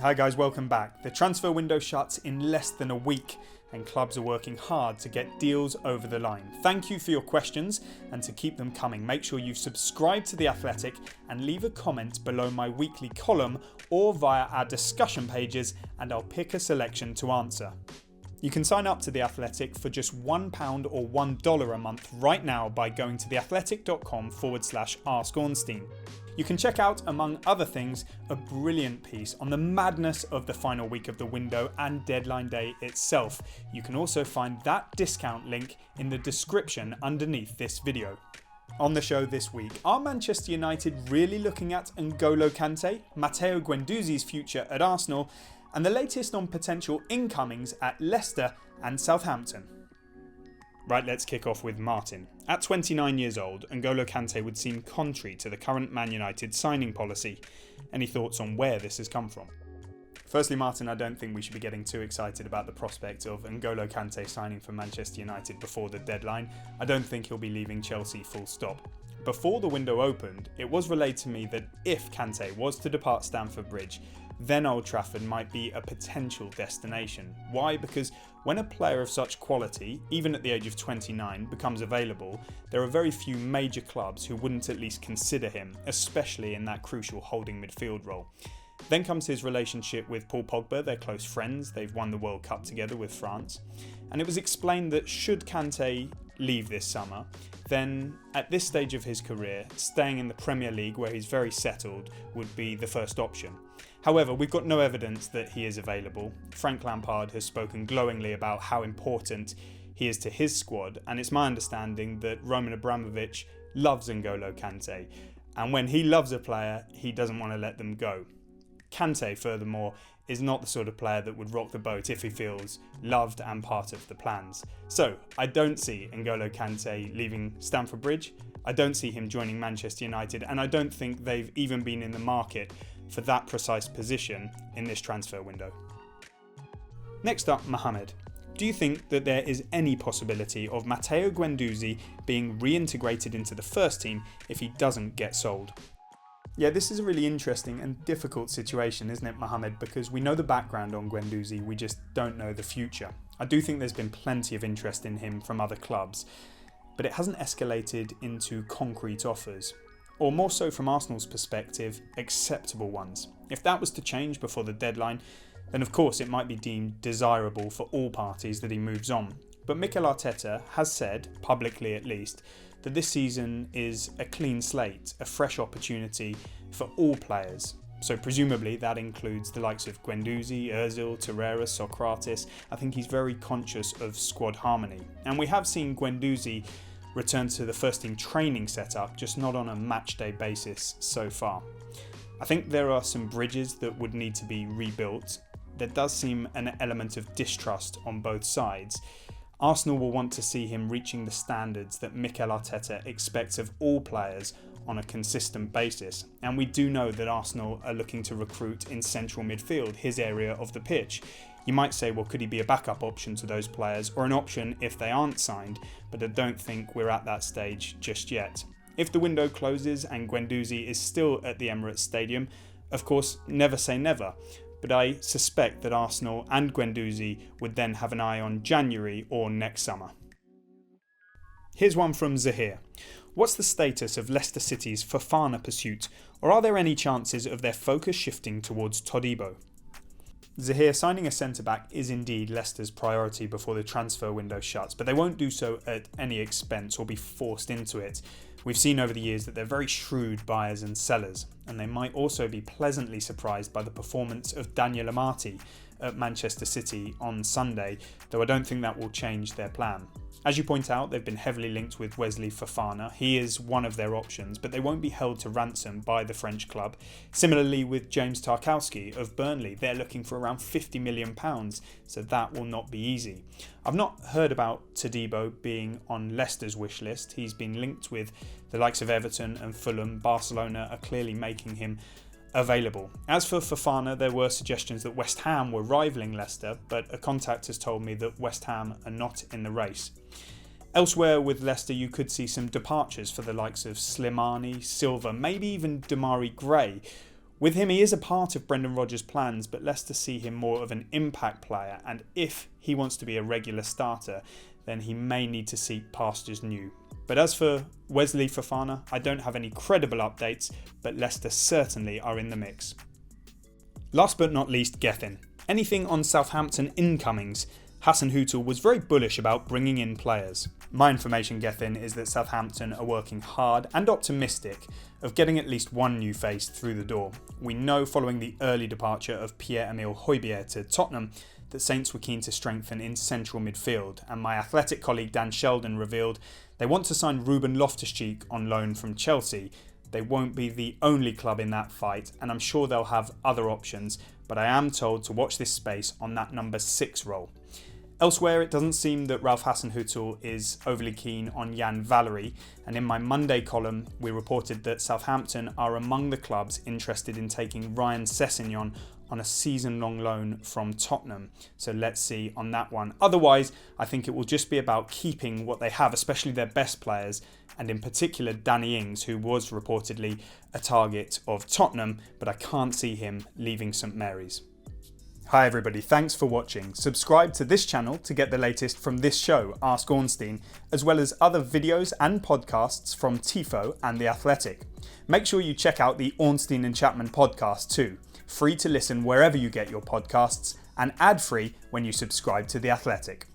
Hi guys, welcome back. The transfer window shuts in less than a week and clubs are working hard to get deals over the line. Thank you for your questions, and to keep them coming, make sure you subscribe to The Athletic and leave a comment below my weekly column or via our discussion pages, and I'll pick a selection to answer. You can sign up to The Athletic for just £1 or $1 a month right now by going to theathletic.com/Ask Ornstein. You can check out, among other things, a brilliant piece on the madness of the final week of the window and deadline day itself. You can also find that discount link in the description underneath this video. On the show this week, are Manchester United really looking at N'Golo Kante, Matteo Guendouzi's future at Arsenal, and the latest on potential incomings at Leicester and Southampton? Right, let's kick off with Martin. At 29 years old, N'Golo Kante would seem contrary to the current Man United signing policy. Any thoughts on where this has come from? Firstly, Martin, I don't think we should be getting too excited about the prospect of N'Golo Kante signing for Manchester United before the deadline. I don't think he'll be leaving Chelsea full stop. Before the window opened, it was relayed to me that if Kante was to depart Stamford Bridge, then Old Trafford might be a potential destination. Why? Because when a player of such quality, even at the age of 29, becomes available, there are very few major clubs who wouldn't at least consider him, especially in that crucial holding midfield role. Then comes his relationship with Paul Pogba. They're close friends, they've won the World Cup together with France, and it was explained that should Kante leave this summer, then at this stage of his career, staying in the Premier League where he's very settled would be the first option. However, we've got no evidence that he is available. Frank Lampard has spoken glowingly about how important he is to his squad, and it's my understanding that Roman Abramovich loves N'Golo Kante, and when he loves a player, he doesn't want to let them go. Kante, furthermore, is not the sort of player that would rock the boat if he feels loved and part of the plans. So, I don't see N'Golo Kante leaving Stamford Bridge, I don't see him joining Manchester United, and I don't think they've even been in the market for that precise position in this transfer window. Next up, Mohamed. Do you think that there is any possibility of Matteo Guendouzi being reintegrated into the first team if he doesn't get sold? Yeah, this is a really interesting and difficult situation, isn't it, Mohamed? Because we know the background on Guendouzi, we just don't know the future. I do think there's been plenty of interest in him from other clubs, but it hasn't escalated into concrete offers, or more so from Arsenal's perspective, acceptable ones. If that was to change before the deadline, then of course it might be deemed desirable for all parties that he moves on. But Mikel Arteta has said, publicly at least, that this season is a clean slate, a fresh opportunity for all players. So presumably that includes the likes of Guendouzi, Ozil, Torreira, Socrates. I think he's very conscious of squad harmony. And we have seen Guendouzi return to the first team training setup, just not on a match day basis so far. I think there are some bridges that would need to be rebuilt. There does seem an element of distrust on both sides. Arsenal will want to see him reaching the standards that Mikel Arteta expects of all players on a consistent basis, and we do know that Arsenal are looking to recruit in central midfield, his area of the pitch. You might say, well, could he be a backup option to those players, or an option if they aren't signed, but I don't think we're at that stage just yet. If the window closes and Guendouzi is still at the Emirates Stadium, of course, never say never, but I suspect that Arsenal and Guendouzi would then have an eye on January or next summer. Here's one from Zahir. What's the status of Leicester City's Fofana pursuit, or are there any chances of their focus shifting towards Todibo? Zahir, signing a centre-back is indeed Leicester's priority before the transfer window shuts, but they won't do so at any expense or be forced into it. We've seen over the years that they're very shrewd buyers and sellers, and they might also be pleasantly surprised by the performance of Daniel Amati at Manchester City on Sunday, though I don't think that will change their plan. As you point out, they've been heavily linked with Wesley Fofana. He is one of their options, but they won't be held to ransom by the French club. Similarly with James Tarkowski of Burnley, they're looking for around £50 million, so that will not be easy. I've not heard about Todibo being on Leicester's wish list. He's been linked with the likes of Everton and Fulham. Barcelona are clearly making him available. As for Fofana, there were suggestions that West Ham were rivaling Leicester, but a contact has told me that West Ham are not in the race. Elsewhere with Leicester, you could see some departures for the likes of Slimani, Silva, maybe even Demarai Gray. With him, he is a part of Brendan Rodgers' plans, but Leicester see him more of an impact player, and if he wants to be a regular starter, then he may need to seek pastures new. But as for Wesley Fofana, I don't have any credible updates, but Leicester certainly are in the mix. Last but not least, Gethin. Anything on Southampton incomings? Hassan Hutel was very bullish about bringing in players. My information, Gethin, is that Southampton are working hard and optimistic of getting at least one new face through the door. We know following the early departure of Pierre-Emile Højbjerg to Tottenham that Saints were keen to strengthen in central midfield, and my Athletic colleague Dan Sheldon revealed they want to sign Ruben Loftus-Cheek on loan from Chelsea. They won't be the only club in that fight, and I'm sure they'll have other options, but I am told to watch this space on that number 6 role. Elsewhere, it doesn't seem that Ralph Hasenhüttl is overly keen on Jan Valery, and in my Monday column we reported that Southampton are among the clubs interested in taking Ryan Sessegnon on a season-long loan from Tottenham. So let's see on that one. Otherwise, I think it will just be about keeping what they have, especially their best players, and in particular Danny Ings, who was reportedly a target of Tottenham, but I can't see him leaving St Mary's. Hi everybody, thanks for watching. Subscribe to this channel to get the latest from this show, Ask Ornstein, as well as other videos and podcasts from Tifo and The Athletic. Make sure you check out the Ornstein and Chapman podcast too, free to listen wherever you get your podcasts and ad-free when you subscribe to The Athletic.